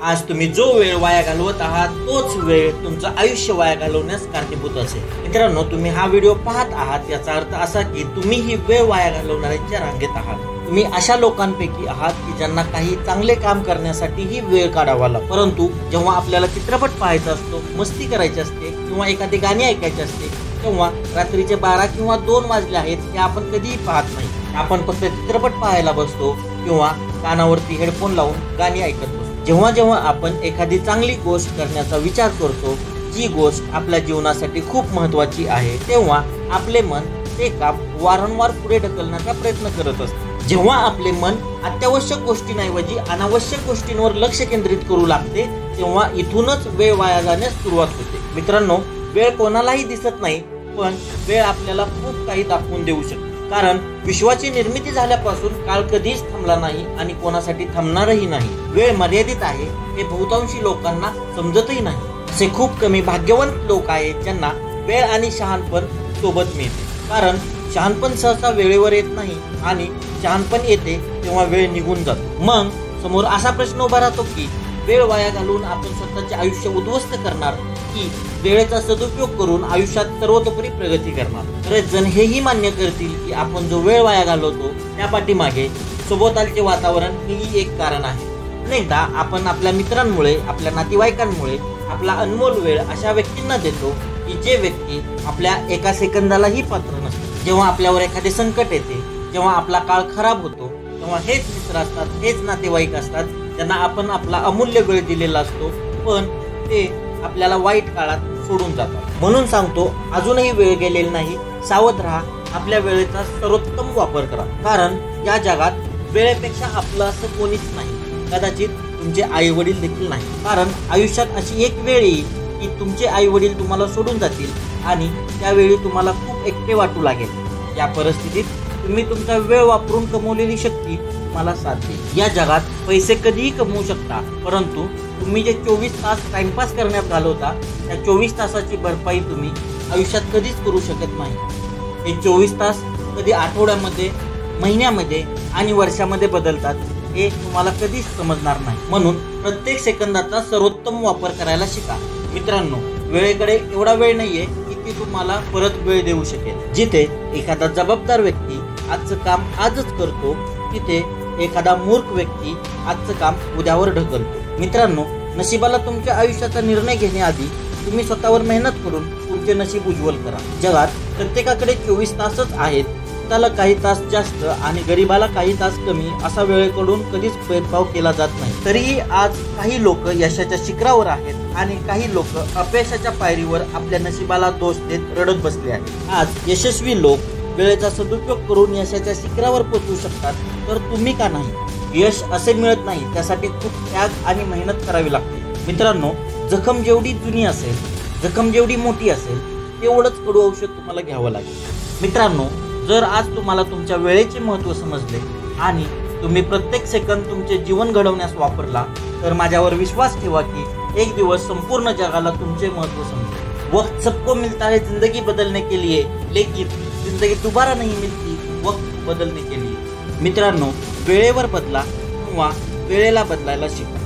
आज तुम्ही जो वेळ वाया घालवत आहात तोच वेळ तुमचं आयुष्य वाया घालवण्यास कारणीभूत असेल। मित्रांनो, तुम्ही हा व्हिडिओ पाहत आहात याचा अर्थ असा की तुम्ही ही वेळ वाया घालवणाऱ्यांच्या रांगेत आहात। तुम्ही अशा लोकांपैकी आहात की ज्यांना काही चांगले काम करण्यासाठी ही वेळ काढावा लागतो, परंतु जेव्हा आपल्याला चित्रपट पाहायचा असतो, मस्ती करायची असते किंवा एखादी गाणी ऐकायची असते तेव्हा रात्रीचे 12 किंवा 2 वाजले आहेत हे आपण कधीही पाहत नाही। आपण फक्त चित्रपट पाहायला बसतो किंवा कानावरती हेडफोन लावून गाणी ऐकत बसतो। जेव्हा जेव्हा आपण एखादी चांगली गोष्ट करण्याचा विचार करतो, जी गोष्ट आपल्या जीवनासाठी खूप महत्त्वाची आहे, तेव्हा आपले मन ते काम वारंवार पुढे ढकलण्याचा प्रयत्न करत असते। जेव्हा आपले मन अत्यावश्यक गोष्टींऐवजी अनावश्यक गोष्टींवर लक्ष केंद्रित करू लागते तेव्हा इथूनच वेळ वाया जाण्यास सुरुवात होते। मित्रांनो, वेळ कोणालाही दिसत नाही, पण वेळ आपल्याला खूप काही दाखवून देऊ शकते। कारण विश्वाची निर्मिती झाल्यापासून काळ कधीच थांबला नाही आणि कोणासाठी थांबणारही नाही। वेळ मर्यादित आहे हे बहुतांशी लोकांना समजतही नाही। असे खूप कमी भाग्यवंत लोक आहेत ज्यांना वेळ आणि शहाणपण सोबत मिळते। कारण शहाणपण सहसा वेळेवर येत नाही आणि शहाणपण येते तेव्हा वेळ निघून जातो। मग समोर असा प्रश्न उभा राहतो की वेळ वाया घालून आपण स्वतःचे आयुष्य उद्ध्वस्त करणार की वेळेचा सदुपयोग करून आयुष्यात सर्वतोपरी प्रगती करणार। बरेच जण हेही मान्य करतील की आपण जो वेळ वाया घालवतो त्या पाठीमागे सभोवतालचे वातावरण हेही एक कारण आहे। अनेकदा आपण आपल्या मित्रांमुळे, आपल्या नातेवाईकांमुळे आपला अनमोल वेळ अशा व्यक्तींना देतो की जे व्यक्ती आपल्या एका सेकंदालाही पात्र नसते। जेव्हा आपल्यावर एखादे संकट येते, जेव्हा आपला काळ खराब होतो, तेव्हा हेच मित्र असतात, हेच नातेवाईक असतात ज्यांना आपण आपला अमूल्य वेळ दिलेला असतो, पण ते आपल्याला वाईट काळात सोडून जातात। म्हणून सांगतो, अजूनही वेळ गेलेली नाही, सावध राहा, आपल्या वेळेचा सर्वोत्तम वापर करा। कारण या जगात वेळेपेक्षा आपलं असं कोणीच नाही, कदाचित तुमचे आई वडील देखील नाही। कारण आयुष्यात अशी एक वेळ येईल की तुमचे आई वडील तुम्हाला सोडून जातील आणि त्यावेळी तुम्हाला खूप एकटे वाटू लागेल। या परिस्थितीत तुम्ही तुमचा वेळ वापरून कमवलेली शक्ती तुम्हाला साथ देईल। या जगात पैसे कधीही कमवू शकता, परंतु तुम्ही जे 24 तास टाइमपास करण्यात घालवता त्या 24 तासाची भरपाई तुम्ही आयुष्यात कधीच करू शकत नाही। हे 24 तास कधी आठवड्यामध्ये, महिन्यामध्ये आणि वर्षामध्ये बदलतात हे तुम्हाला कधीच समजणार नाही। म्हणून प्रत्येक सेकंदाचा सर्वोत्तम वापर करायला शिका। मित्रांनो, वेळेकडे एवढा वेळ नाहीये की ती तुम्हाला परत वेळ देऊ शकेल। जिथे एखादा जबाबदार व्यक्ती आजचं काम आजच करतो, तिथे एखादा मूर्ख व्यक्ती आजचं काम उद्यावर ढकलतो। मित्रांनो, नशिबाला तुमच्या आयुष्याचा निर्णय घेण्याआधी तुम्ही स्वतःवर मेहनत करून तुमचे नशीब उज्ज्वल करा। जगात प्रत्येकाकडे 24 तासच आहेत, त्याला काही तास जास्त आणि गरीबाला काही तास कमी असा वेळेकडून कधीच भेदभाव केला जात नाही। तरीही आज काही लोक यशाच्या शिखरावर आहेत आणि काही लोक अपयशाच्या पायरीवर आपल्या नशिबाला दोष देत रडत बसले आहेत। आज यशस्वी लोक वेळेचा सदुपयोग करून यशाच्या शिखरावर पोहोचू शकतात, तर तुम्ही का नाही? यश असे मिळत नाही, त्यासाठी खूप त्याग आणि मेहनत करावी लागते। मित्रांनो, जखम जेवढी जुनी असेल, जखम जेवढी मोठी असेल, तेवढंच कडू औषध तुम्हाला घ्यावं लागेल। मित्रांनो, जर आज तुम्हाला तुमच्या वेळेचे महत्त्व समजले आणि तुम्ही प्रत्येक सेकंद तुमचे जीवन घडवण्यास वापरला, तर माझ्यावर विश्वास ठेवा की एक दिवस संपूर्ण जगाला तुमचे महत्त्व समजेल। वक्त सबको मिलता है जिंदगी बदलने के लिए, लेकिन जिंदगी दोबारा नहीं मिलती वक्त बदलने के लिए। मित्रांनो, वेळेवर बदला किंवा वेळेला बदलायला शिका।